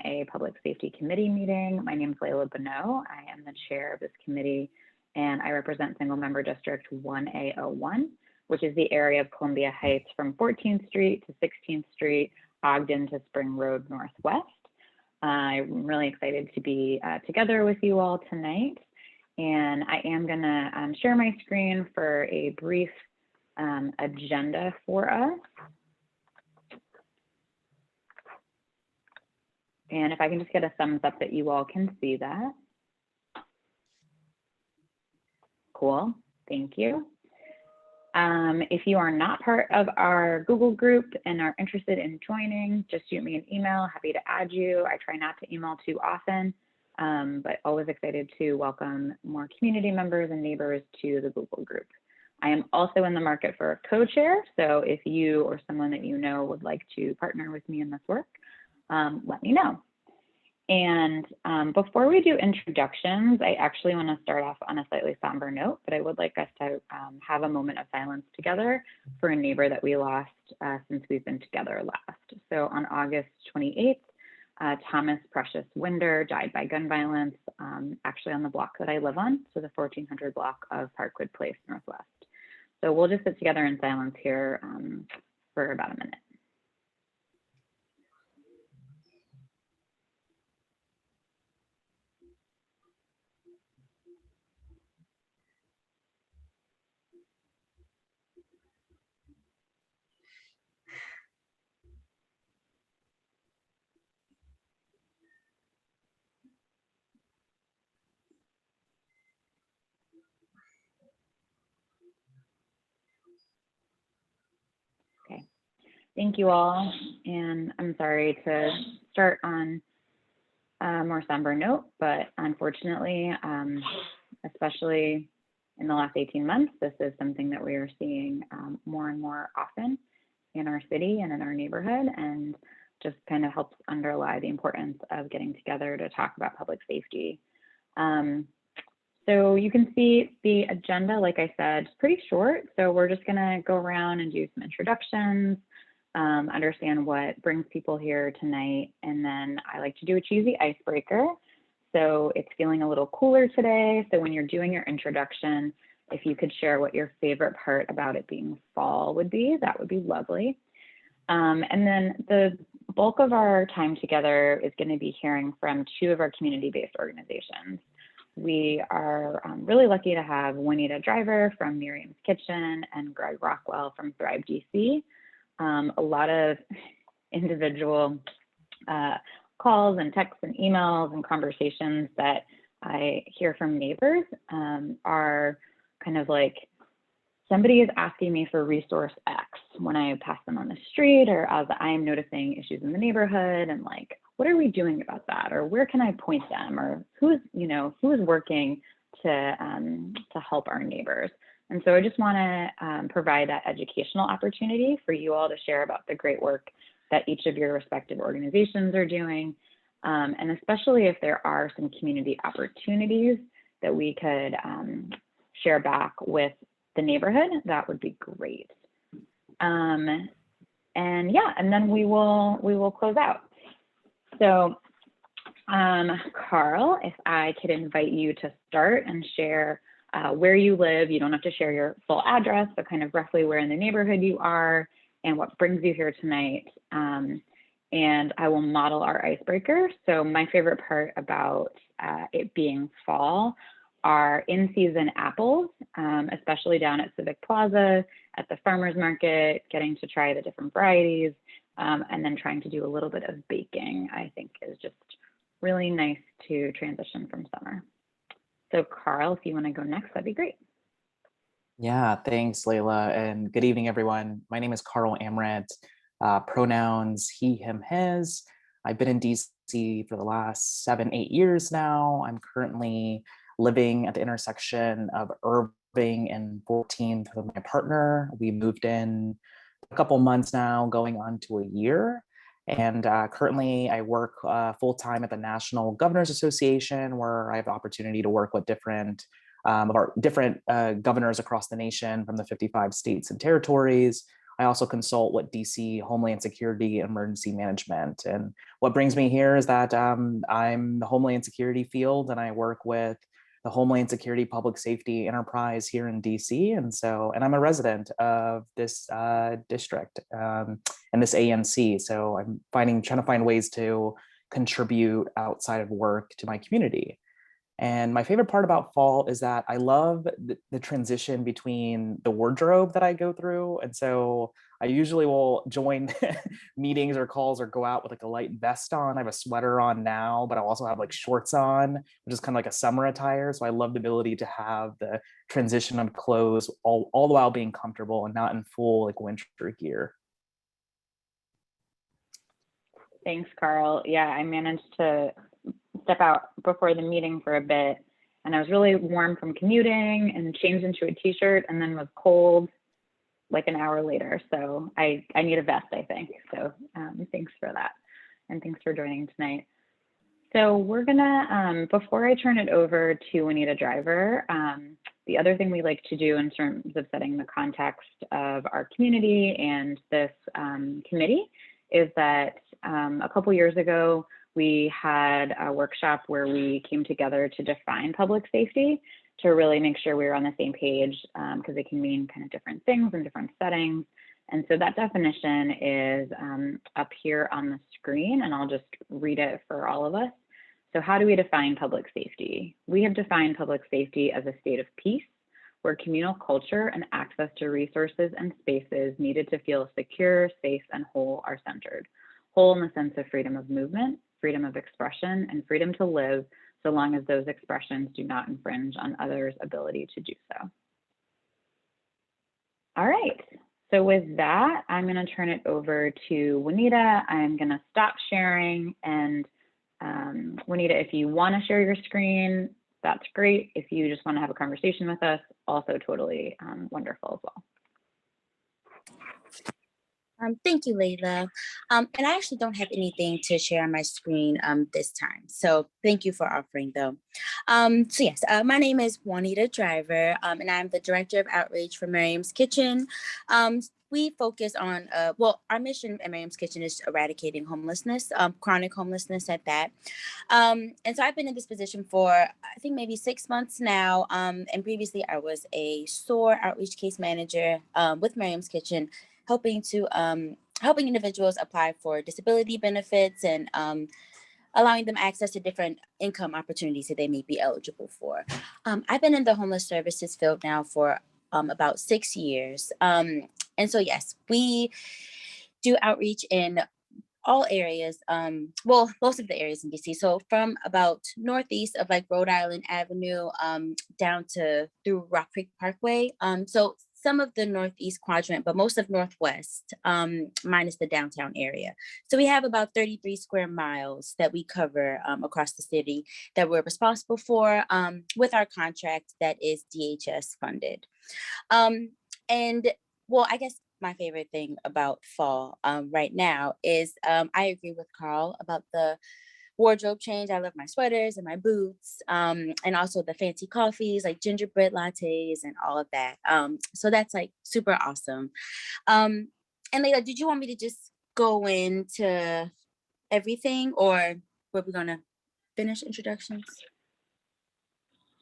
1A Public Safety Committee meeting. My name is Layla Bonneau. I am the chair of this committee, and I represent Single Member District 1A01, which is the area of Columbia Heights from 14th Street to 16th Street, Ogden to Spring Road Northwest. I'm really excited to be together with you all tonight, and I am going to share my screen for a brief agenda for us. And if I can just get a thumbs up that you all can see that. Cool, thank you. If you are not part of our Google group and are interested in joining, just shoot me an email, happy to add you. I try not to email too often, but always excited to welcome more community members and neighbors to the Google group. I am also in the market for a co-chair, so if you or someone that you know would like to partner with me in this work, let me know. And before we do introductions, I actually want to start off on a slightly somber note, but I would like us to have a moment of silence together for a neighbor that we lost since we've been together last. So on August 28th, Thomas Precious Winder died by gun violence, actually on the block that I live on, so the 1400 block of Parkwood Place Northwest. So we'll just sit together in silence here for about a minute. Okay, thank you all. And I'm sorry to start on a more somber note, but unfortunately, especially in the last 18 months, this is something that we are seeing more and more often in our city and in our neighborhood, and just kind of helps underlie the importance of getting together to talk about public safety. So you can see the agenda, like I said, pretty short. So we're just gonna go around and do some introductions, understand what brings people here tonight, and then I like to do a cheesy icebreaker. So it's feeling a little cooler today. So when you're doing your introduction, if you could share what your favorite part about it being fall would be, that would be lovely. And then the bulk of our time together is going to be hearing from two of our community-based organizations. We are really lucky to have Juanita Driver from Miriam's Kitchen and Greg Rockwell from Thrive DC. A lot of individual calls and texts and emails and conversations that I hear from neighbors are kind of like, somebody is asking me for resource X when I pass them on the street, or as I'm noticing issues in the neighborhood, and like, what are we doing about that? Or where can I point them? Or who is working to help our neighbors? And so I just want to provide that educational opportunity for you all to share about the great work that each of your respective organizations are doing. And especially if there are some community opportunities that we could share back with the neighborhood, that would be great. And yeah, and then we will close out. So Carl, if I could invite you to start and share where you live. You don't have to share your full address, but kind of roughly where in the neighborhood you are and what brings you here tonight. And I will model our icebreaker. So my favorite part about it being fall are in-season apples, especially down at Civic Plaza, at the farmer's market, getting to try the different varieties, and then trying to do a little bit of baking, I think is just really nice to transition from summer. So Carl, if you want to go next, that'd be great. Yeah, thanks, Layla, and good evening, everyone. My name is Carl Amrant, pronouns he, him, his. I've been in DC for the last 7-8 years now. I'm currently living at the intersection of Irving and 14th with my partner. We moved in a couple months now, going on to a year. And currently I work full-time at the National Governors Association, where I have the opportunity to work with different governors across the nation from the 55 states and territories. I also consult with DC Homeland Security Emergency Management. And what brings me here is that I'm the Homeland Security field, and I work with the Homeland Security Public Safety Enterprise here in DC. And I'm a resident of this district and this ANC. So I'm trying to find ways to contribute outside of work to my community. And my favorite part about fall is that I love the transition between the wardrobe that I go through. And so I usually will join meetings or calls or go out with like a light vest on. I have a sweater on now, but I'll also have like shorts on, which is kind of like a summer attire. So I love the ability to have the transition of clothes all the while being comfortable and not in full like winter gear. Thanks, Carl. Yeah, I managed to step out before the meeting for a bit, and I was really warm from commuting and changed into a t-shirt, and then was cold like an hour later. So I need a vest, I think. So thanks for that, and thanks for joining tonight. So we're gonna, before I turn it over to Juanita Driver, the other thing we like to do in terms of setting the context of our community and this committee is that a couple years ago, we had a workshop where we came together to define public safety to really make sure we were on the same page, because it can mean kind of different things in different settings. And so that definition is up here on the screen, and I'll just read it for all of us. So how do we define public safety? We have defined public safety as a state of peace, where communal culture and access to resources and spaces needed to feel secure, safe, and whole are centered. Whole in the sense of freedom of movement, freedom of expression, and freedom to live, so long as those expressions do not infringe on others' ability to do so. All right, so with that, I'm gonna turn it over to Juanita. I'm gonna stop sharing, and Juanita, if you wanna share your screen, that's great. If you just wanna have a conversation with us, also totally wonderful as well. Thank you, Layla. And I actually don't have anything to share on my screen this time. So thank you for offering though. So yes, my name is Juanita Driver, and I'm the Director of Outreach for Miriam's Kitchen. We focus on, well, our mission at Miriam's Kitchen is eradicating homelessness, chronic homelessness at that. And so I've been in this position for, I think maybe 6 months now. And previously I was a SOAR outreach case manager with Miriam's Kitchen, helping individuals apply for disability benefits and allowing them access to different income opportunities that they may be eligible for. I've been in the homeless services field now for about 6 years. And so, yes, we do outreach in all areas, well, most of the areas in DC. So from about northeast of like Rhode Island Avenue down to through Rock Creek Parkway. So some of the northeast quadrant, but most of northwest, minus the downtown area. So we have about 33 square miles that we cover across the city that we're responsible for with our contract that is DHS funded. And well, I guess my favorite thing about fall right now is I agree with Carl about the wardrobe change. I love my sweaters and my boots, and also the fancy coffees like gingerbread lattes and all of that. So that's like super awesome. And Layla, did you want me to just go into everything, or were we gonna finish introductions?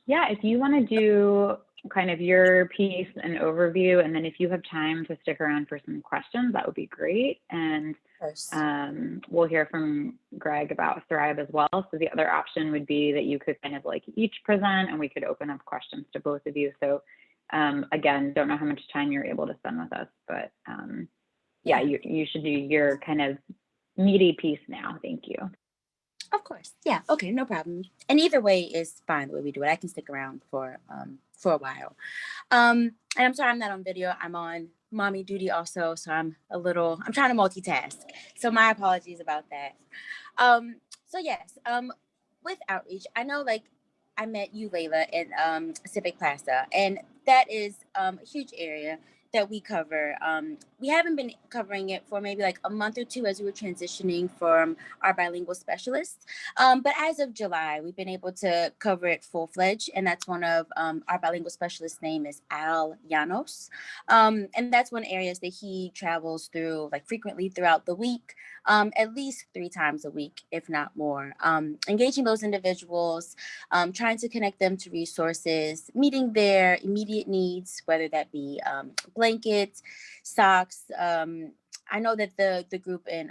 Yeah, if you want to do kind of your piece and overview, and then if you have time to stick around for some questions, that would be great. And we'll hear from Greg about Thrive as well. So the other option would be that you could kind of like each present, and we could open up questions to both of you. So again, don't know how much time you're able to spend with us, but yeah, you should do your kind of meaty piece now. Thank you. Of course. Yeah. Okay. No problem. And either way is fine the way we do it. I can stick around for a while. And I'm sorry I'm not on video. I'm on mommy duty also. So I'm trying to multitask. So my apologies about that. So yes, with outreach, I know like I met you, Layla, in Civic Plaza, and that is a huge area that we cover we haven't been covering it for maybe like a month or two as we were transitioning from our bilingual specialists. But as of July, we've been able to cover it full fledged, and that's one of our bilingual specialists' name is Al Llanos, and that's one areas that he travels through like frequently throughout the week, at least 3 times a week, if not more. Engaging those individuals, trying to connect them to resources, meeting their immediate needs, whether that be blankets, socks. I know that the group in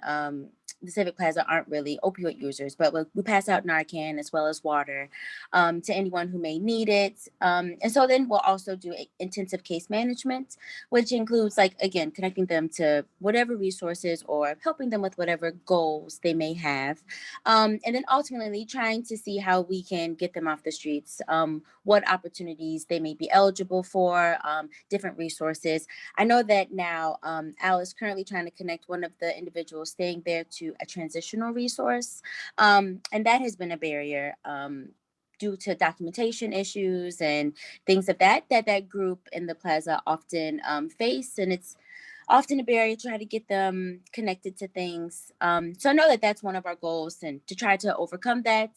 the Civic Plaza aren't really opioid users, but we pass out Narcan as well as water to anyone who may need it. And so then we'll also do intensive case management, which includes, like, again, connecting them to whatever resources or helping them with whatever goals they may have. And then ultimately trying to see how we can get them off the streets, what opportunities they may be eligible for, different resources. I know that now Al is currently trying to connect one of the individuals staying there to a transitional resource. And that has been a barrier due to documentation issues and things of that group in the plaza often face. And it's often a barrier to try to get them connected to things. So I know that that's one of our goals, and to try to overcome that,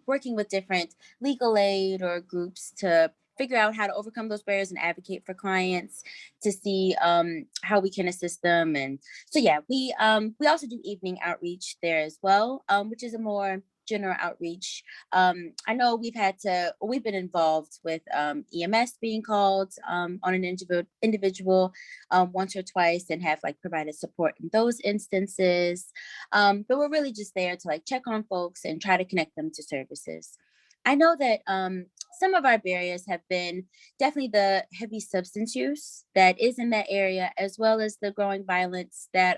working with different legal aid or groups to figure out how to overcome those barriers and advocate for clients to see how we can assist them. And so, yeah, we also do evening outreach there as well, which is a more general outreach. I know we've been involved with EMS being called on an individual once or twice, and have like provided support in those instances. But we're really just there to like check on folks and try to connect them to services. I know that some of our barriers have been definitely the heavy substance use that is in that area, as well as the growing violence that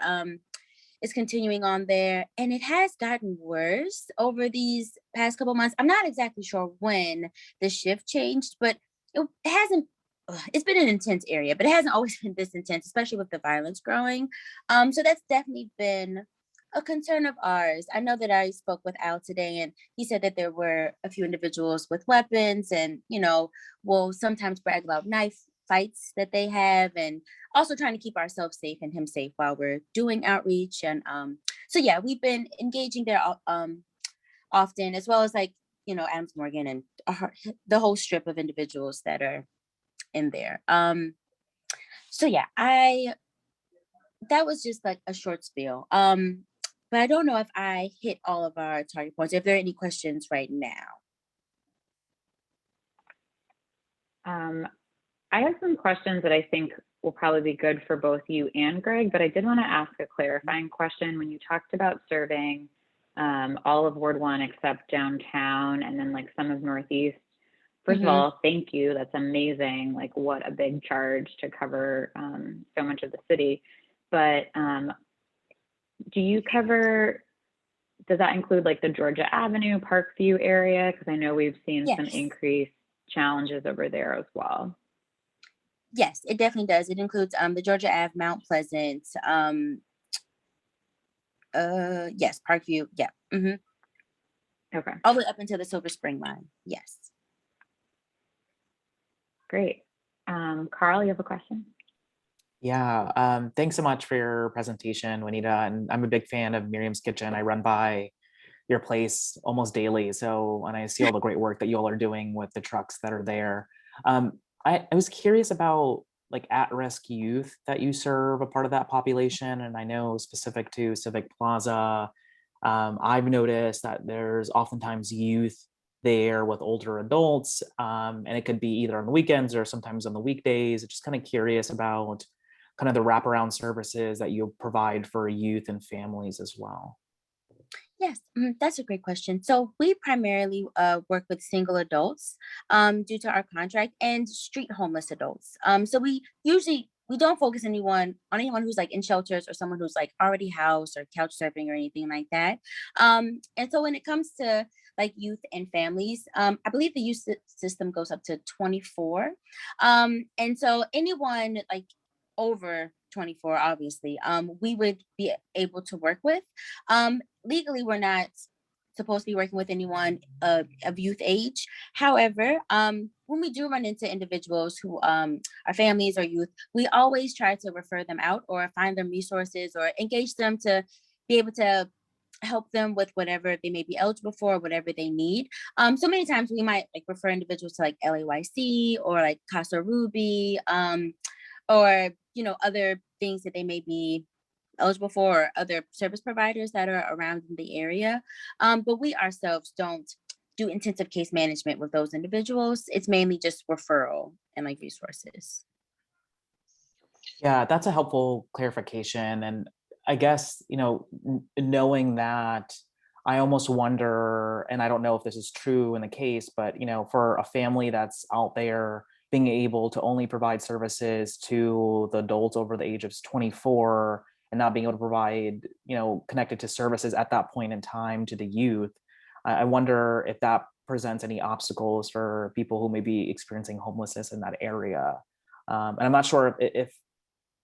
is continuing on there. And it has gotten worse over these past couple months. I'm not exactly sure when the shift changed, but it hasn't. It's been an intense area, but it hasn't always been this intense, especially with the violence growing. So that's definitely been a concern of ours. I know that I spoke with Al today, and he said that there were a few individuals with weapons, and will sometimes brag about knife fights that they have, and also trying to keep ourselves safe and him safe while we're doing outreach. And so yeah, we've been engaging there often, as well as like Adams Morgan and the whole strip of individuals that are in there. So yeah, that was just like a short spiel. But I don't know if I hit all of our target points. If there are any questions right now. I have some questions that I think will probably be good for both you and Greg, but I did want to ask a clarifying question. When you talked about serving all of Ward 1 except downtown and then like some of Northeast, first of all, thank you. That's amazing. Like, what a big charge to cover so much of the city. But does that include like the Georgia Avenue, Parkview area? Because I know we've seen some increased challenges over there as well. Yes, it definitely does. It includes the Georgia Ave, Mount Pleasant, yes, Parkview, yeah. Okay. All the way up until the Silver Spring line, yes. Great. Carl, you have a question? Yeah, thanks so much for your presentation, Juanita. And I'm a big fan of Miriam's Kitchen. I run by your place almost daily. So, and I see all the great work that you all are doing with the trucks that are there. I was curious about like at-risk youth that you serve, a part of that population. And I know specific to Civic Plaza, I've noticed that there's oftentimes youth there with older adults, and it could be either on the weekends or sometimes on the weekdays. Just kind of curious about kind of the wraparound services that you provide for youth and families as well. Yes, that's a great question. So we primarily work with single adults due to our contract, and street homeless adults. So we don't focus on anyone who's like in shelters or someone who's like already housed or couch surfing or anything like that. And so when it comes to like youth and families, I believe the youth system goes up to 24. And so anyone like over 24, obviously, we would be able to work with. Legally, we're not supposed to be working with anyone of youth age. However, when we do run into individuals who are families or youth, we always try to refer them out or find them resources or engage them to be able to help them with whatever they may be eligible for, whatever they need. So many times we might like refer individuals to like LAYC or like Casa Ruby, or other things that they may be eligible for, or other service providers that are around in the area. But we ourselves don't do intensive case management with those individuals. It's mainly just referral and like resources. Yeah, that's a helpful clarification. And I guess, knowing that, I almost wonder, and I don't know if this is true in the case, but, for a family that's out there being able to only provide services to the adults over the age of 24 and not being able to provide, connected to services at that point in time to the youth, I wonder if that presents any obstacles for people who may be experiencing homelessness in that area. And I'm not sure if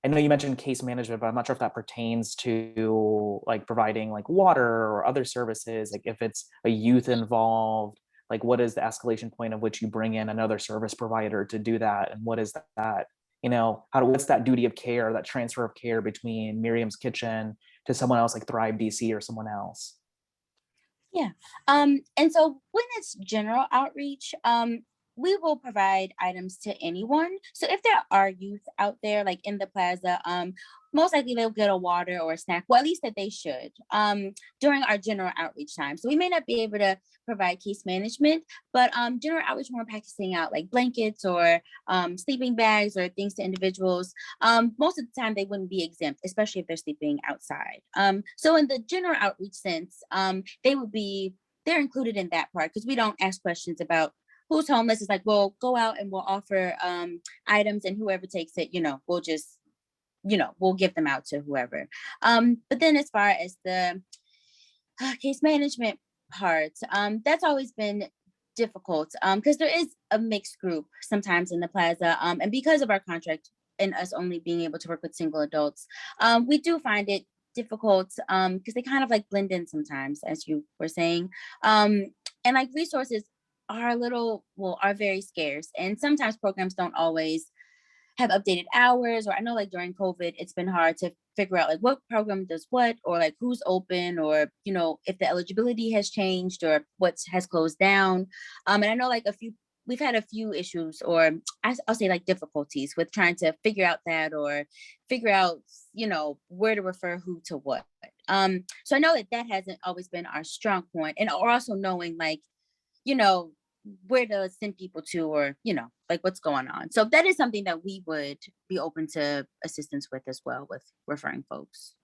I know you mentioned case management, but I'm not sure if that pertains to like providing like water or other services. Like if it's a youth involved, like what is the escalation point of which you bring in another service provider to do that? And what is that, what's that duty of care, that transfer of care between Miriam's Kitchen to someone else like Thrive DC or someone else? Yeah. And so when it's general outreach, we will provide items to anyone. So if there are youth out there, like in the plaza, most likely they'll get a water or a snack. Well, at least that they should, during our general outreach time. So we may not be able to provide case management, but general outreach, when we're practicing out like blankets or sleeping bags or things to individuals, most of the time they wouldn't be exempt, especially if they're sleeping outside. So in the general outreach sense, they're included in that part because we don't ask questions about who's homeless. It's like, we'll go out and we'll offer items, and whoever takes it, we'll just, we'll give them out to whoever. But then as far as the case management part, that's always been difficult because there is a mixed group sometimes in the plaza. And because of our contract and us only being able to work with single adults, we do find it difficult because they kind of like blend in sometimes, as you were saying. And like resources are very scarce. And sometimes programs don't always have updated hours, or I know like during COVID, it's been hard to figure out like what program does what, or like who's open, or, if the eligibility has changed or what has closed down. And I know like we've had a few issues, or I'll say like difficulties with trying to figure out that, or figure out, where to refer who to what. So I know that hasn't always been our strong point. And or also knowing like, where to send people to, or like what's going on. So that is something that we would be open to assistance with as well, with referring folks.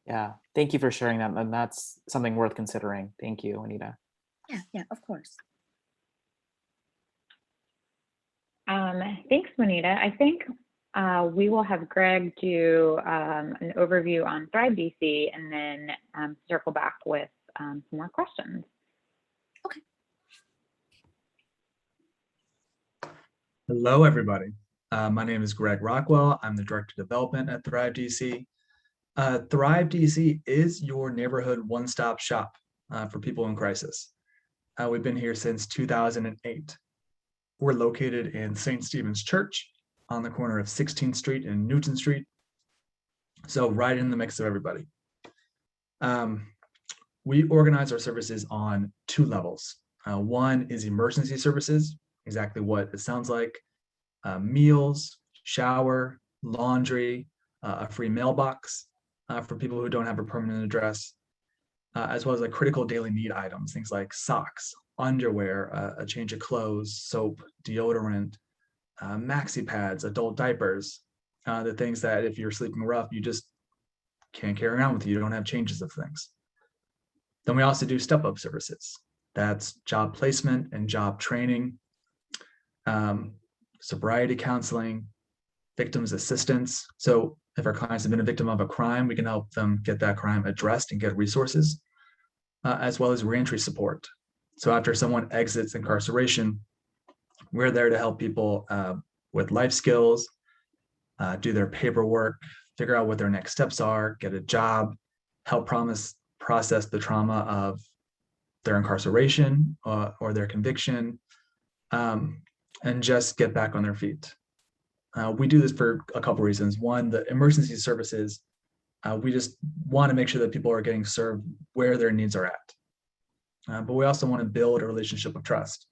Yeah, thank you for sharing that, and that's something worth considering. Thank you, Anita. Yeah, of course. Thanks, Juanita. I think we will have Greg do an overview on Thrive DC, and then circle back with some more questions. Okay. Hello, everybody. My name is Greg Rockwell. I'm the Director of Development at Thrive DC. Thrive DC is your neighborhood one-stop shop for people in crisis. We've been here since 2008. We're located in St. Stephen's Church on the corner of 16th Street and Newton Street. So right in the mix of everybody. We organize our services on two levels. One is emergency services, exactly what it sounds like. Meals, shower, laundry, a free mailbox for people who don't have a permanent address, as well as like critical daily need items, things like socks, underwear, a change of clothes, soap, deodorant, maxi pads, adult diapers, the things that if you're sleeping rough, you just can't carry around with you. You don't have changes of things. Then we also do step-up services. That's job placement and job training, sobriety counseling, victims assistance. So if our clients have been a victim of a crime, we can help them get that crime addressed and get resources, as well as reentry support. So after someone exits incarceration, we're there to help people with life skills, do their paperwork, figure out what their next steps are, get a job, help process the trauma of their incarceration or their conviction, and just get back on their feet. We do this for a couple reasons. One, the emergency services, we just want to make sure that people are getting served where their needs are at. But we also want to build a relationship of trust.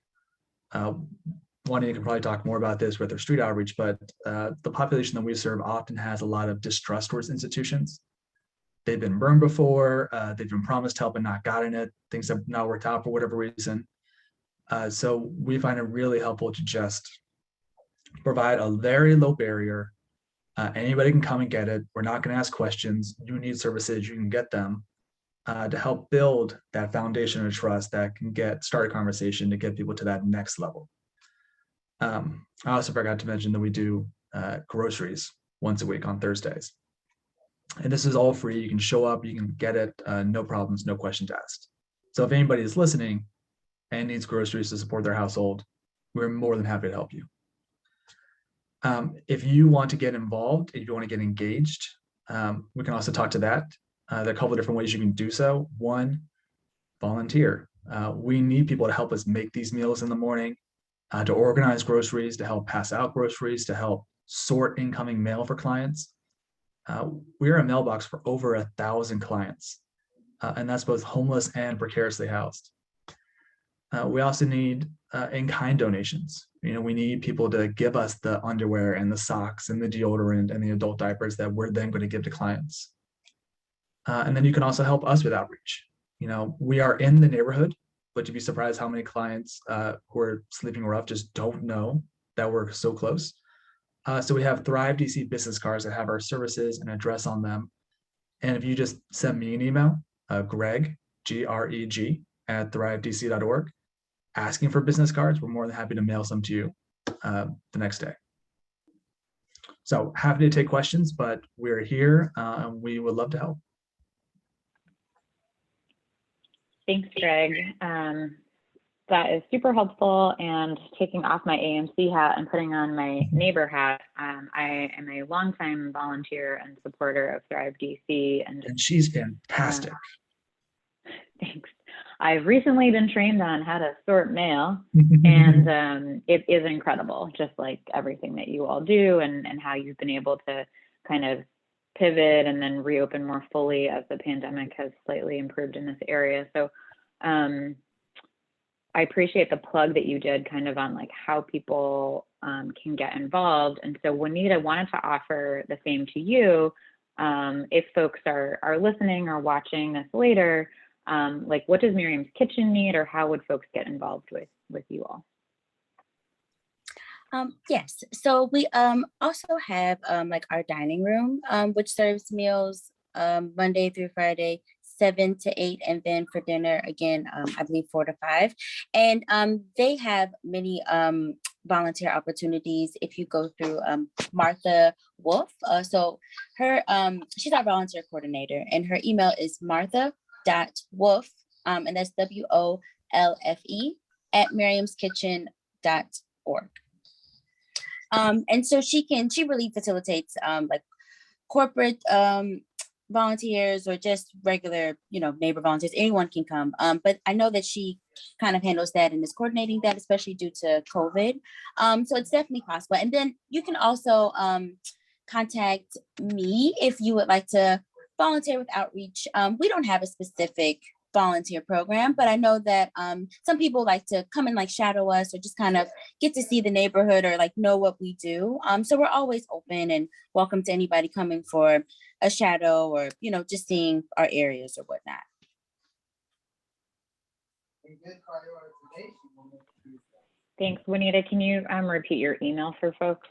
Juanita can probably talk more about this with their street outreach, but the population that we serve often has a lot of distrust towards institutions. They've been burned before, they've been promised help and not gotten it. Things have not worked out for whatever reason. So we find it really helpful to just provide a very low barrier. Anybody can come and get it. We're not going to ask questions. You need services, you can get them, to help build that foundation of trust that can start a conversation to get people to that next level. I also forgot to mention that we do groceries once a week on Thursdays. And this is all free. You can show up, you can get it, no problems, no questions asked. So if anybody is listening and needs groceries to support their household, we're more than happy to help you. If you want to get involved, if you want to get engaged, we can also talk to that. There are a couple of different ways you can do so. One, volunteer. We need people to help us make these meals in the morning, to organize groceries, to help pass out groceries, to help sort incoming mail for clients. We're a mailbox for over 1,000 clients, and that's both homeless and precariously housed. We also need in-kind donations. We need people to give us the underwear and the socks and the deodorant and the adult diapers that we're then going to give to clients. And then you can also help us with outreach. We are in the neighborhood, but you'd be surprised how many clients who are sleeping rough just don't know that we're so close. So we have Thrive DC business cards that have our services and address on them. And if you just send me an email, Greg, Greg, at thrivedc.org, asking for business cards, we're more than happy to mail some to you the next day. So happy to take questions, but we're here and we would love to help. Thanks, Greg. That is super helpful. And taking off my ANC hat and putting on my neighbor hat, I am a longtime volunteer and supporter of Thrive DC. And she's fantastic. Thanks. I've recently been trained on how to sort mail, and it is incredible, just like everything that you all do and how you've been able to kind of pivot and then reopen more fully as the pandemic has slightly improved in this area. So I appreciate the plug that you did kind of on like how people can get involved. And so Juanita, wanted to offer the same to you. If folks are listening or watching this later, like what does Miriam's Kitchen need, or how would folks get involved with you all? Yes, so we also have like our dining room, which serves meals Monday through Friday, 7 to 8, and then for dinner again, I believe 4 to 5. And they have many volunteer opportunities. If you go through Martha Wolf, so her she's our volunteer coordinator, and her email is martha.wolf, and that's WOLFE at miriamskitchen.org. And so she really facilitates like corporate volunteers or just regular, neighbor volunteers. Anyone can come. But I know that she kind of handles that and is coordinating that, especially due to COVID. So it's definitely possible. And then you can also contact me if you would like to volunteer with outreach. We don't have a specific volunteer program, but I know that some people like to come and like shadow us or just kind of get to see the neighborhood or like know what we do. So we're always open and welcome to anybody coming for a shadow or, just seeing our areas or whatnot. Thanks, Juanita. Can you repeat your email for folks?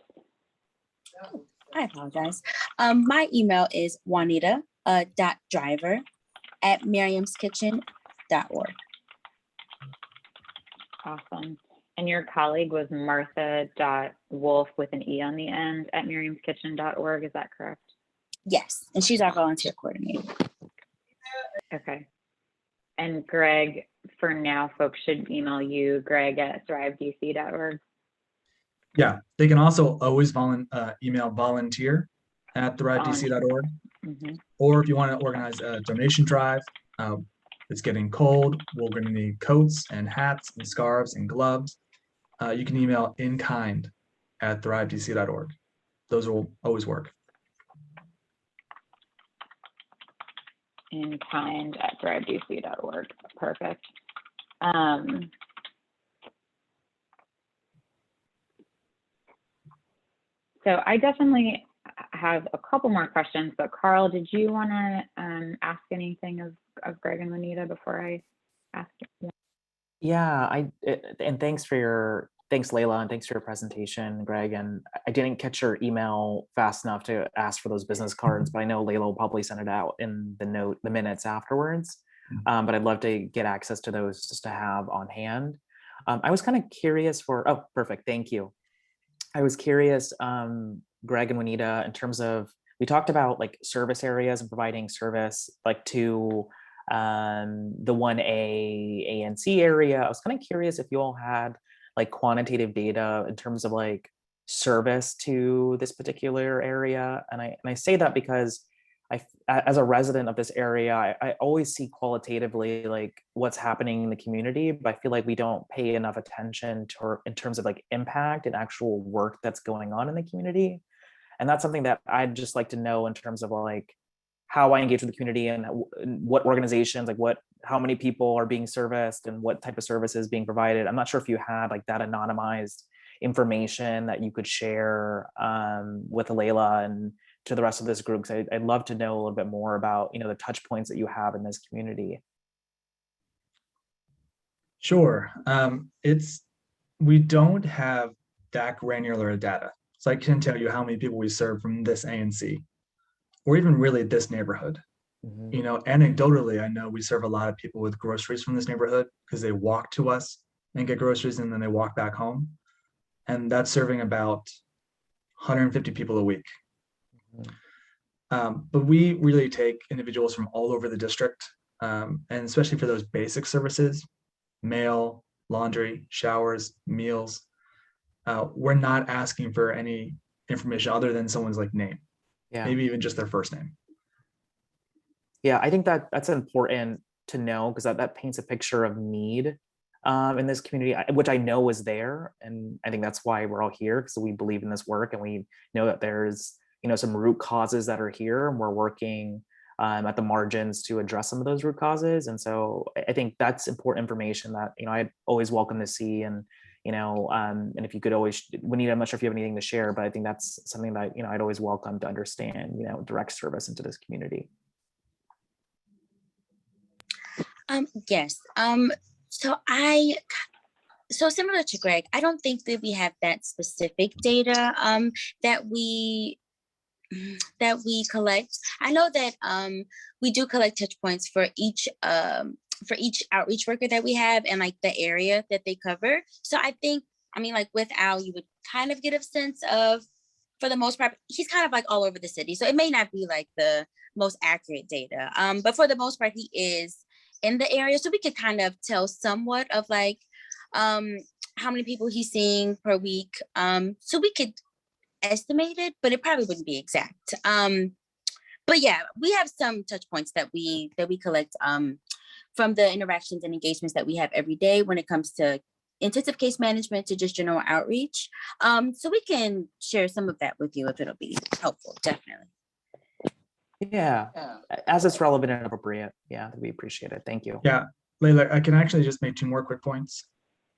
Oh, I apologize. My email is juanita.driver@miriamskitchen.org. Awesome. And your colleague was Martha.Wolf with an E on the end at miriamskitchen.org. Is that correct? Yes. And she's our volunteer coordinator. Okay. And Greg, for now, folks should email you, Greg at thrivedc.org. Yeah, they can also always email volunteer at thrivedc.org. Mm-hmm. Or if you want to organize a donation drive, It's getting cold. We're going to need coats and hats and scarves and gloves. You can email inkind@thrivedc.org. Those will always work. inkind@thrivedc.org. Perfect. So I definitely have a couple more questions, but Carl, did you want to ask anything of Greg and Juanita before I ask you? Yeah, and thanks Layla, and thanks for your presentation, Greg. And I didn't catch your email fast enough to ask for those business cards, but I know Layla will probably send it out in the minutes afterwards. But I'd love to get access to those just to have on hand. I was kind of curious oh, perfect, thank you. I was curious, Greg and Juanita, in terms of, we talked about like service areas and providing service like to the 1A ANC area. I was kind of curious if you all had like quantitative data in terms of like service to this particular area. And I say that because as a resident of this area, I always see qualitatively like what's happening in the community, but I feel like we don't pay enough attention to in terms of like impact and actual work that's going on in the community. And that's something that I'd just like to know in terms of like how I engage with the community and what organizations, like how many people are being serviced and what type of services being provided. I'm not sure if you had like that anonymized information that you could share with Layla and to the rest of this group, because I'd love to know a little bit more about, the touch points that you have in this community. Sure. We don't have that granular data. So I can't tell you how many people we serve from this ANC or even really this neighborhood. Mm-hmm. Anecdotally, I know we serve a lot of people with groceries from this neighborhood because they walk to us and get groceries and then they walk back home. And that's serving about 150 people a week. Mm-hmm. But we really take individuals from all over the district, and especially for those basic services, mail, laundry, showers, meals. We're not asking for any information other than someone's like name, maybe even just their first name. Yeah, I think that's important to know because that paints a picture of need in this community, which I know is there. And I think that's why we're all here, because we believe in this work and we know that there's some root causes that are here, and we're working at the margins to address some of those root causes. And so I think that's important information that I'd always welcome to see. And and if you could always, Juanita, I'm not sure if you have anything to share, but I think that's something that I'd always welcome to understand, direct service into this community. Yes. So similar to Greg, I don't think that we have that specific data that we collect. I know that we do collect touch points for each outreach worker that we have and like the area that they cover. So I think, like with Al, you would kind of get a sense of, for the most part, he's kind of like all over the city. So it may not be like the most accurate data, but for the most part, he is in the area. So we could kind of tell somewhat of like how many people he's seeing per week. So we could estimate it, but it probably wouldn't be exact. But yeah, we have some touch points that we collect from the interactions and engagements that we have every day when it comes to intensive case management to just general outreach. So we can share some of that with you if it'll be helpful, definitely. Yeah, as it's relevant and appropriate. Yeah, we appreciate it. Thank you. Yeah, Layla, I can actually just make 2 more quick points.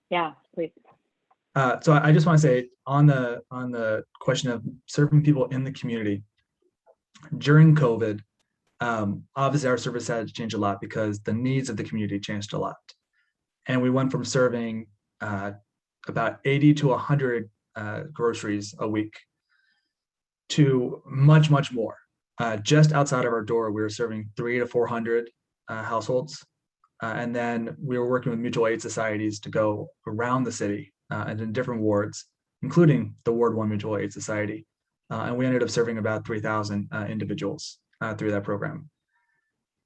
Yeah, please. So I just want to say on the question of serving people in the community during COVID, obviously our service had to change a lot because the needs of the community changed a lot. And we went from serving about 80 to 100 groceries a week to much, much more. Just outside of our door, we were serving 300 to 400 households. And then we were working with mutual aid societies to go around the city and in different wards, including the Ward 1 Mutual Aid Society. And we ended up serving about 3,000 individuals through that program.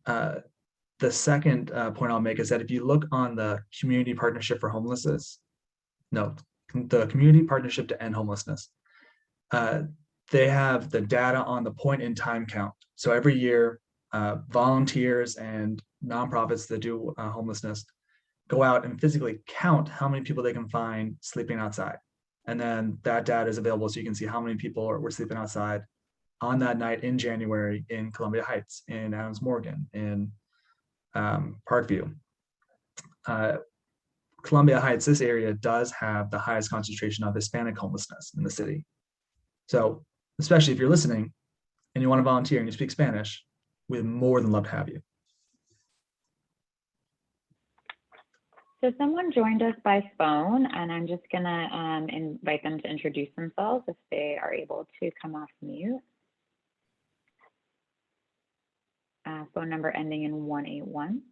The second point I'll make is that if you look on the Community Partnership for Homelessness, the Community Partnership to End Homelessness, they have the data on the point in time count. So every year, volunteers and nonprofits that do homelessness go out and physically count how many people they can find sleeping outside. And then that data is available so you can see how many people were sleeping outside on that night in January in Columbia Heights, in Adams Morgan, in Parkview. Columbia Heights, this area does have the highest concentration of Hispanic homelessness in the city. So especially if you're listening and you want to volunteer and you speak Spanish, we'd more than love to have you. So someone joined us by phone, and I'm just gonna invite them to introduce themselves if they are able to come off mute. Phone number ending in 181.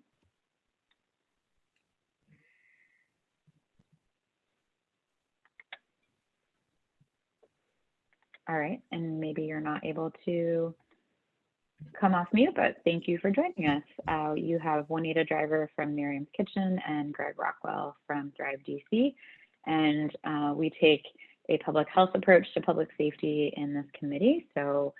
All right, and maybe you're not able to come off mute, but thank you for joining us. You have Juanita Driver from Miriam's Kitchen and Greg Rockwell from Thrive DC. And we take a public health approach to public safety in this committee. So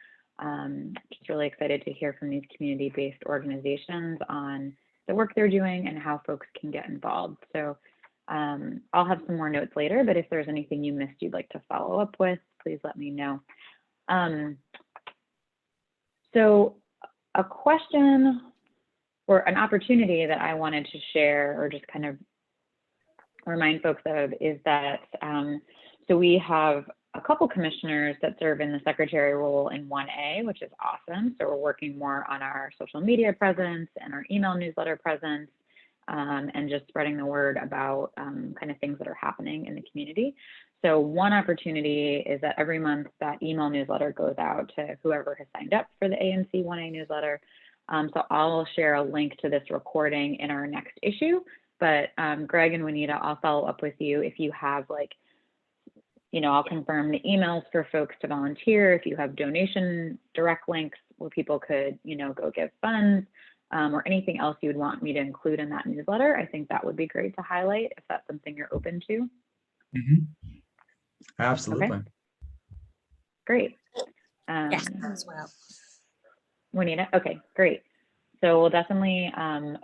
just really excited to hear from these community-based organizations on the work they're doing and how folks can get involved. So I'll have some more notes later, but if there's anything you missed you'd like to follow up with, please let me know. So a question or an opportunity that I wanted to share or just kind of remind folks of is that, so we have a couple commissioners that serve in the secretary role in 1A, which is awesome. So we're working more on our social media presence and our email newsletter presence, and just spreading the word about kind of things that are happening in the community. So one opportunity is that every month that email newsletter goes out to whoever has signed up for the ANC 1A newsletter. So I'll share a link to this recording in our next issue, but Greg and Juanita, I'll follow up with you if you have I'll confirm the emails for folks to volunteer. If you have donation direct links where people could, go give funds, or anything else you would want me to include in that newsletter, I think that would be great to highlight if that's something you're open to. Mm-hmm. Absolutely. Okay. Great. Yes, as well. Juanita, okay, great. So we'll definitely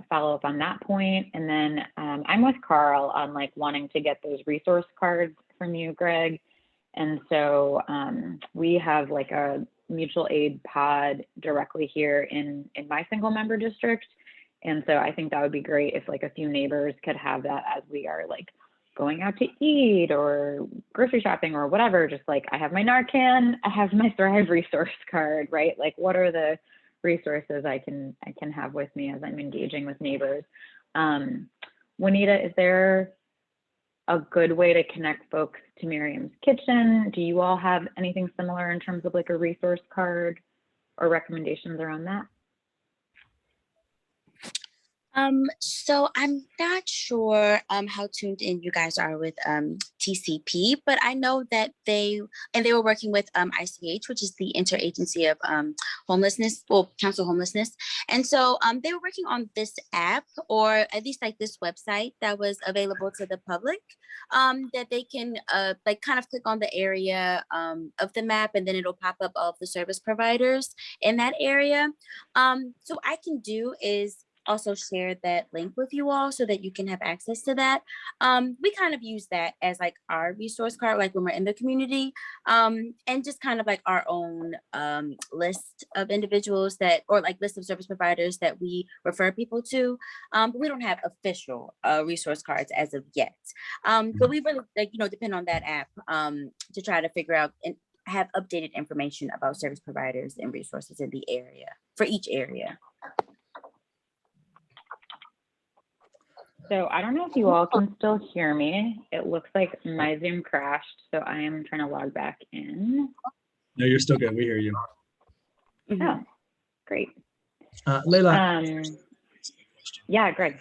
follow up on that point. And then I'm with Carl on wanting to get those resource cards from you, Greg. And so we have a mutual aid pod directly here in my single member district. And so I think that would be great if a few neighbors could have that as we are going out to eat or grocery shopping or whatever, just I have my Narcan, I have my Thrive resource card, right? What are the resources I can have with me as I'm engaging with neighbors? Juanita, is there a good way to connect folks to Miriam's Kitchen? Do you all have anything similar in terms of a resource card or recommendations around that? So I'm not sure how tuned in you guys are with TCP, but I know that they were working with ICH, which is the Interagency of Homelessness, Council Homelessness. And so they were working on this app, or at least this website that was available to the public, that they can kind of click on the area of the map, and then it'll pop up all of the service providers in that area. So I can do is also share that link with you all so that you can have access to that. We kind of use that as our resource card, when we're in the community, and just kind of our own list of individuals that, or list of service providers that we refer people to. But we don't have official resource cards as of yet. But we really depend on that app to try to figure out and have updated information about service providers and resources in the area for each area. So I don't know if you all can still hear me. It looks like my Zoom crashed, so I am trying to log back in. No, you're still good. We hear you. Mm-hmm. Oh, great. Layla. Yeah, Greg.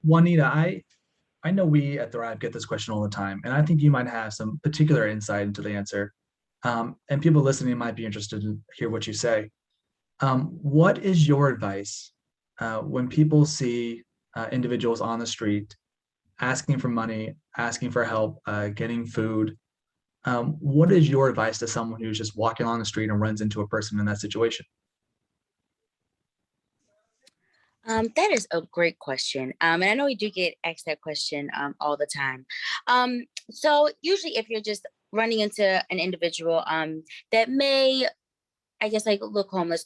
Juanita, I know we at Thrive get this question all the time, and I think you might have some particular insight into the answer. And people listening might be interested to hear what you say. What is your advice when people see individuals on the street asking for money, asking for help, getting food? What is your advice to someone who's just walking along the street and runs into a person in that situation? That is a great question. And I know we do get asked that question all the time. So usually if you're just running into an individual that may, I guess, like look homeless,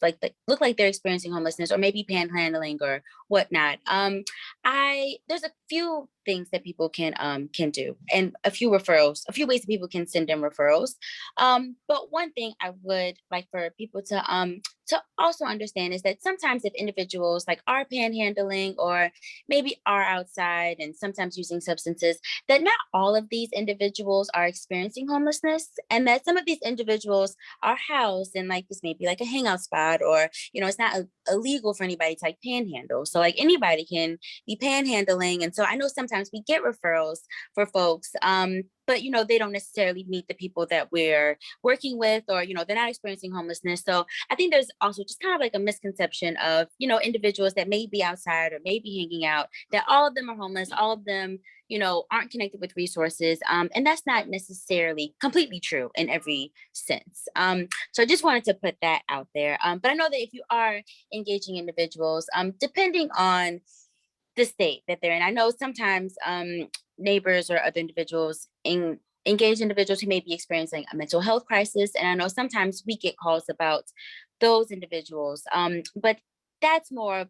look like they're experiencing homelessness or maybe panhandling or whatnot. There's a few things that people can do and a few referrals, a few ways that people can send in referrals. But one thing I would like for people to also understand is that sometimes if individuals like are panhandling or maybe are outside and sometimes using substances, that not all of these individuals are experiencing homelessness, and that some of these individuals are housed in like this maybe like a hangout spot, or it's not illegal for anybody to like panhandle. So like anybody can be panhandling, and so I know sometimes we get referrals for folks, but they don't necessarily meet the people that we're working with, or they're not experiencing homelessness. So I think there's also just kind of like a misconception of individuals that may be outside or may be hanging out, that all of them are homeless, all of them aren't connected with resources. And that's not necessarily completely true in every sense. So I just wanted to put that out there. But I know that if you are engaging individuals, depending on the state that they're in, I know sometimes neighbors or other individuals engage individuals who may be experiencing a mental health crisis. And I know sometimes we get calls about those individuals. But that's more of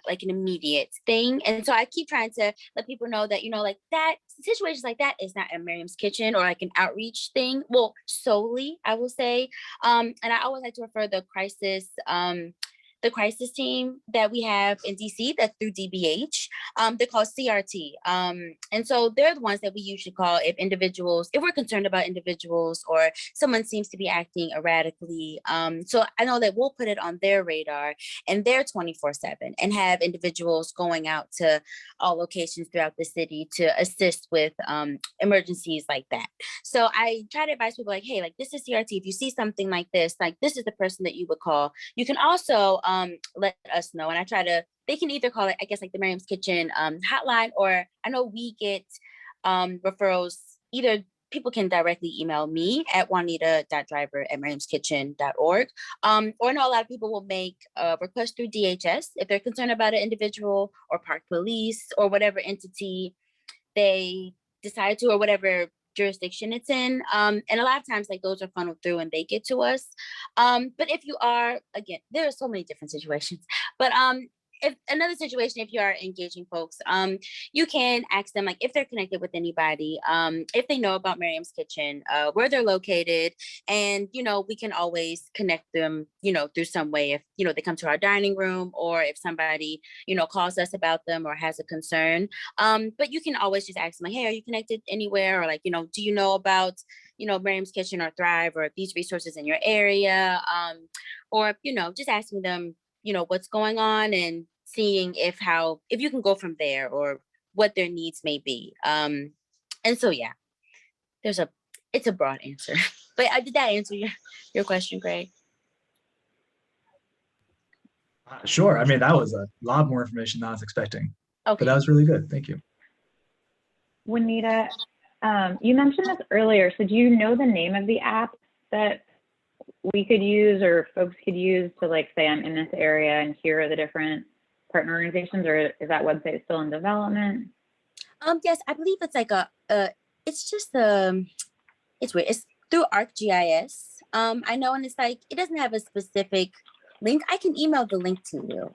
like an immediate thing. And so I keep trying to let people know that, like that situations like that is not a Miriam's Kitchen or like an outreach thing. Well, solely, I will say. And I always like to refer the crisis team that we have in DC, that's through DBH. They're called CRT. And so they're the ones that we usually call if we're concerned about individuals or someone seems to be acting erratically. So I know that we'll put it on their radar, and they're 24/7 and have individuals going out to all locations throughout the city to assist with emergencies like that. So I try to advise people like, hey, like this is CRT. If you see something like this is the person that you would call. You can also let us know. And they can either call it, I guess, like the Miriam's Kitchen hotline, or I know we get referrals. Either people can directly email me at juanita.driver@miriamskitchen.org. Or I know a lot of people will make a request through DHS if they're concerned about an individual, or Park Police, or whatever entity they decide to, or whatever jurisdiction it's in. And a lot of times like those are funneled through and they get to us. But if you are, again, there are so many different situations, but if another situation, if you are engaging folks, you can ask them like if they're connected with anybody, if they know about Miriam's Kitchen, where they're located, and we can always connect them, through some way. If they come to our dining room, or if somebody calls us about them or has a concern, but you can always just ask them like, hey, are you connected anywhere, or like do you know about Miriam's Kitchen or Thrive or these resources in your area, or just asking them what's going on and seeing if you can go from there, or what their needs may be. And so yeah, it's a broad answer. But did that answer your question, Greg? Sure. I mean, that was a lot more information than I was expecting. Okay. But that was really good. Thank you. Juanita, you mentioned this earlier. So do you know the name of the app that we could use or folks could use to like say I'm in this area and here are the different partner organizations, or is that website still in development? Yes, I believe it's like it's just it's weird. It's through ArcGIS. I know, and it's like it doesn't have a specific link. I can email the link to you.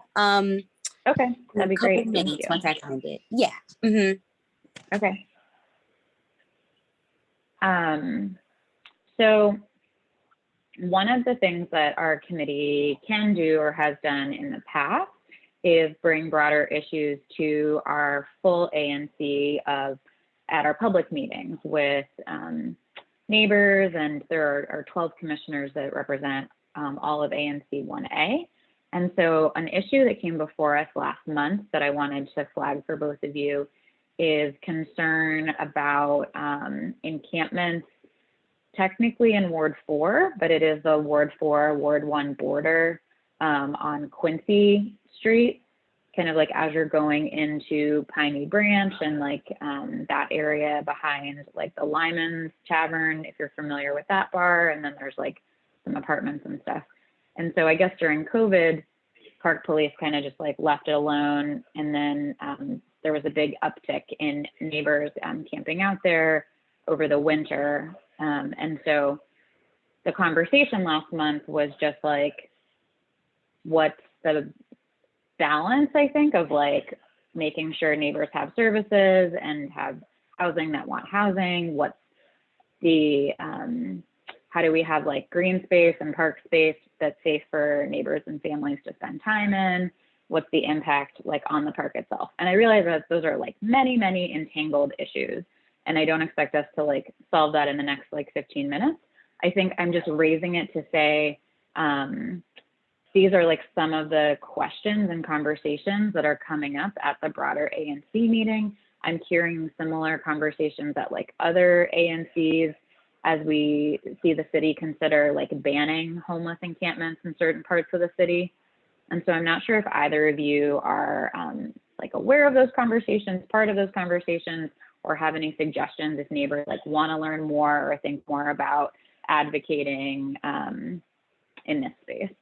Okay, that'd be great. Thank you. Once I find it. Yeah. Mm-hmm. Okay. So one of the things that our committee can do or has done in the past is bring broader issues to our full ANC at our public meetings with neighbors, and there are 12 commissioners that represent all of ANC 1A. And so an issue that came before us last month that I wanted to flag for both of you is concern about encampments, technically in Ward 4, but it is the Ward 4, Ward 1 border on Quincy Street. kind of like as you're going into Piney Branch and like that area behind like the Lyman's Tavern, if you're familiar with that bar, and then there's like some apartments and stuff. And so I guess during COVID, Park Police kind of just like left it alone, and then there was a big uptick in neighbors camping out there over the winter. And so the conversation last month was just like, what's the balance, I think, of like making sure neighbors have services and have housing that want housing? What's the, how do we have like green space and park space that's safe for neighbors and families to spend time in? What's the impact like on the park itself? And I realize that those are like many, many entangled issues. And I don't expect us to like solve that in the next like 15 minutes. I think I'm just raising it to say, these are like some of the questions and conversations that are coming up at the broader ANC meeting. I'm hearing similar conversations at like other ANCs as we see the city consider like banning homeless encampments in certain parts of the city. And so I'm not sure if either of you are like aware of those conversations, part of those conversations, or have any suggestions if neighbors like want to learn more or think more about advocating in this space.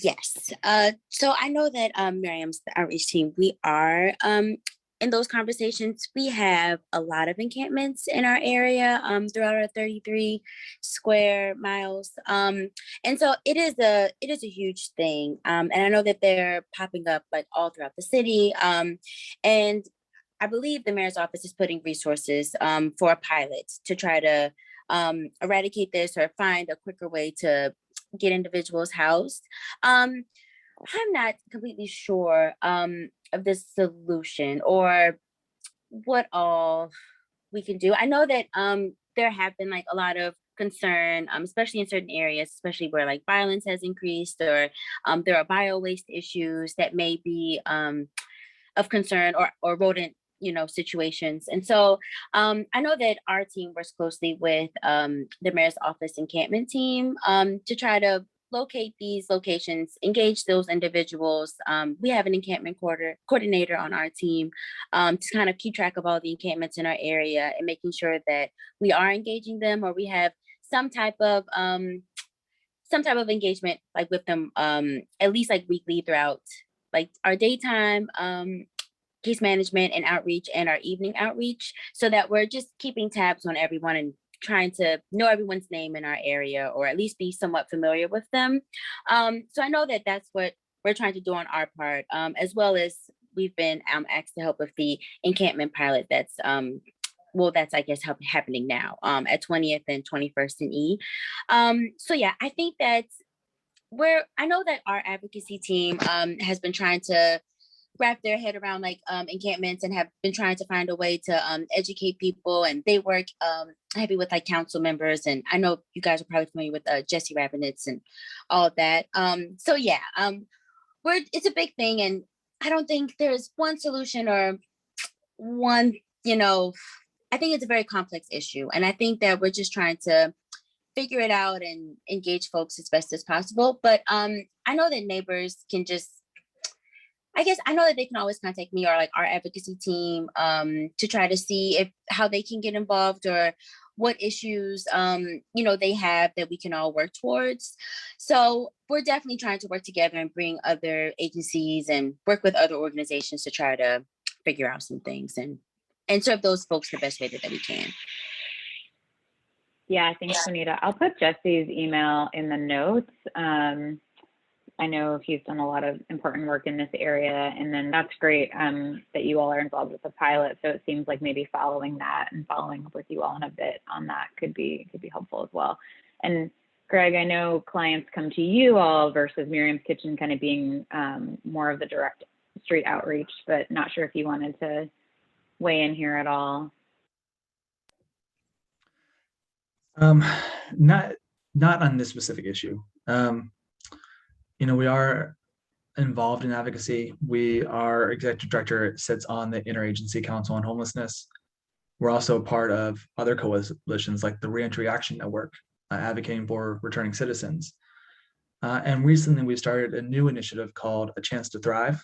Yes. So I know that Miriam's the outreach team, we are in those conversations. We have a lot of encampments in our area throughout our 33 square miles. And so it is a huge thing. And I know that they're popping up like all throughout the city. And I believe the mayor's office is putting resources for a pilot to try to eradicate this or find a quicker way to get individuals housed. I'm not completely sure of the solution or what all we can do. I know that there have been like a lot of concern, especially in certain areas, especially where like violence has increased, or there are bio waste issues that may be of concern, or rodent situations. And so I know that our team works closely with the mayor's office encampment team to try to locate these locations, engage those individuals. We have an encampment coordinator on our team to kind of keep track of all the encampments in our area and making sure that we are engaging them, or we have some type of engagement like with them at least like weekly throughout like our daytime case management and outreach and our evening outreach, so that we're just keeping tabs on everyone and trying to know everyone's name in our area, or at least be somewhat familiar with them. So I know that that's what we're trying to do on our part, as well as we've been asked to help with the encampment pilot that's that's I guess happening now at 20th and 21st and E. So yeah, I think that I know that our advocacy team has been trying to wrap their head around like encampments, and have been trying to find a way to educate people, and they work heavy with like council members, and I know you guys are probably familiar with Jesse Rabinetz and all of that. So yeah, it's a big thing, and I don't think there's one solution or one, I think it's a very complex issue, and I think that we're just trying to figure it out and engage folks as best as possible. But I know that neighbors can just, I know that they can always contact me or like our advocacy team to try to see how they can get involved, or what issues they have that we can all work towards. So we're definitely trying to work together and bring other agencies and work with other organizations to try to figure out some things and serve those folks the best way that we can. Yeah, thanks, Juanita. I'll put Jesse's email in the notes. I know he's done a lot of important work in this area, and then that's great that you all are involved with the pilot. So it seems like maybe following that and following up with you all in a bit on that could be helpful as well. And Greg, I know clients come to you all versus Miriam's Kitchen kind of being more of the direct street outreach, but not sure if you wanted to weigh in here at all. Not on this specific issue. We are involved in advocacy. Our executive director sits on the Interagency Council on Homelessness. We're also part of other coalitions like the Reentry Action Network, advocating for returning citizens. And recently we started a new initiative called A Chance to Thrive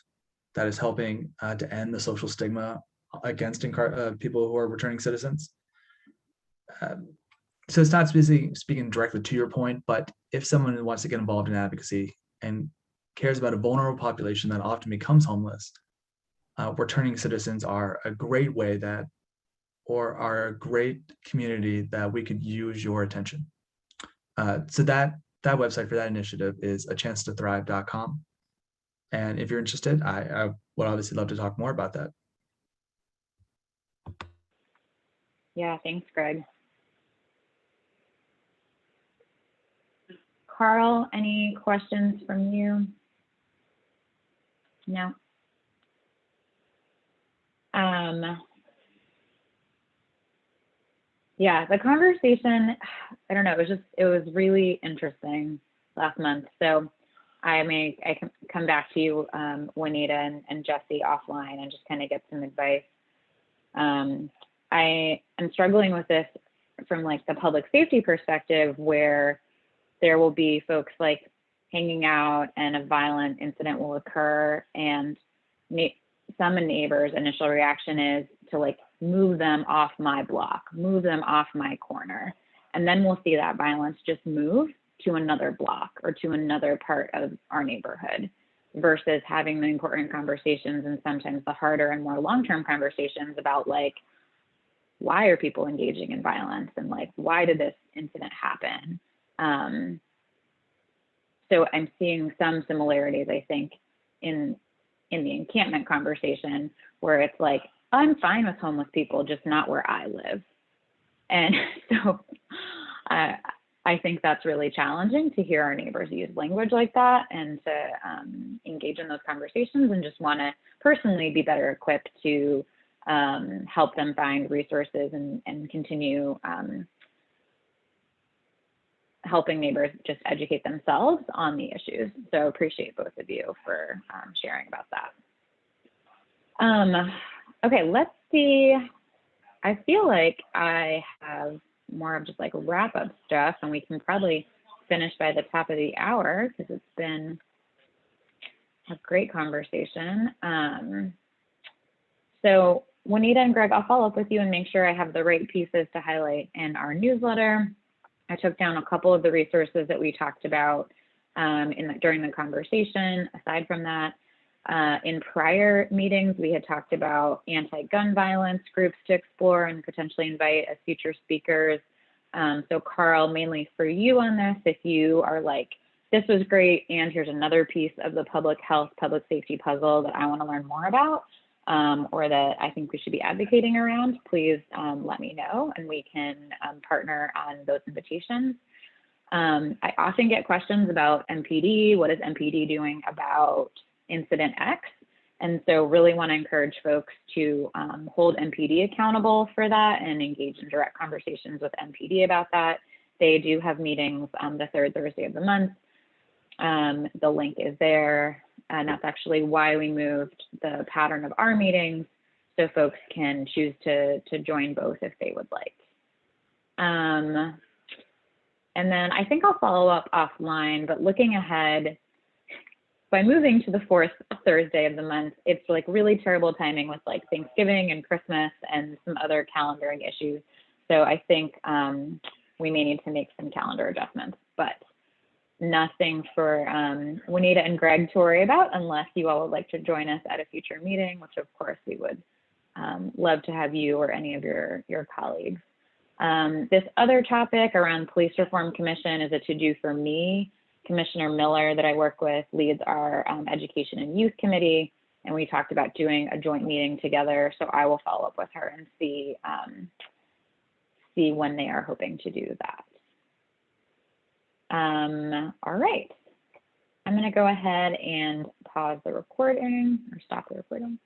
that is helping to end the social stigma against people who are returning citizens. So it's not speaking directly to your point, but if someone wants to get involved in advocacy and cares about a vulnerable population that often becomes homeless, returning citizens are a great way that, or are a great community that we could use your attention. So that website for that initiative is achancetothrive.com. And if you're interested, I would obviously love to talk more about that. Yeah, thanks, Greg. Carl, any questions from you? No. Yeah, the conversation, I don't know, it was really interesting last month. So I can come back to you, Juanita and Jesse offline and just kind of get some advice. I am struggling with this from like the public safety perspective, where there will be folks like hanging out and a violent incident will occur, and some neighbors' initial reaction is to like move them off my block, move them off my corner. And then we'll see that violence just move to another block or to another part of our neighborhood, versus having the important conversations and sometimes the harder and more long-term conversations about like, why are people engaging in violence, and like, why did this incident happen? So I'm seeing some similarities, I think, in the encampment conversation, where it's like, I'm fine with homeless people, just not where I live. And so I think that's really challenging to hear our neighbors use language like that, and to engage in those conversations, and just want to personally be better equipped to help them find resources and continue helping neighbors just educate themselves on the issues. So appreciate both of you for sharing about that. Okay, let's see. I feel like I have more of just like wrap up stuff, and we can probably finish by the top of the hour because it's been a great conversation. So Juanita and Greg, I'll follow up with you and make sure I have the right pieces to highlight in our newsletter. I took down a couple of the resources that we talked about during the conversation. Aside from that, in prior meetings, we had talked about anti-gun violence groups to explore and potentially invite as future speakers. So Carl, mainly for you on this, if you are like, this was great, and here's another piece of the public health, public safety puzzle that I want to learn more about, or that I think we should be advocating around, please let me know, and we can partner on those invitations. I often get questions about MPD. What is MPD doing about Incident X? And so really want to encourage folks to hold MPD accountable for that and engage in direct conversations with MPD about that. They do have meetings the third Thursday of the month. The link is there, and that's actually why we moved the pattern of our meetings, so folks can choose to join both if they would like. And then I think I'll follow up offline, but looking ahead, by moving to the fourth Thursday of the month, it's like really terrible timing with like Thanksgiving and Christmas and some other calendaring issues. So I think we may need to make some calendar adjustments, but nothing for Juanita and Greg to worry about, unless you all would like to join us at a future meeting, which of course we would love to have you or any of your colleagues. This other topic around Police Reform Commission is a to-do for me. Commissioner Miller, that I work with, leads our Education and Youth Committee, and we talked about doing a joint meeting together. So I will follow up with her and see when they are hoping to do that. All right, I'm going to go ahead and pause the recording or stop the recording.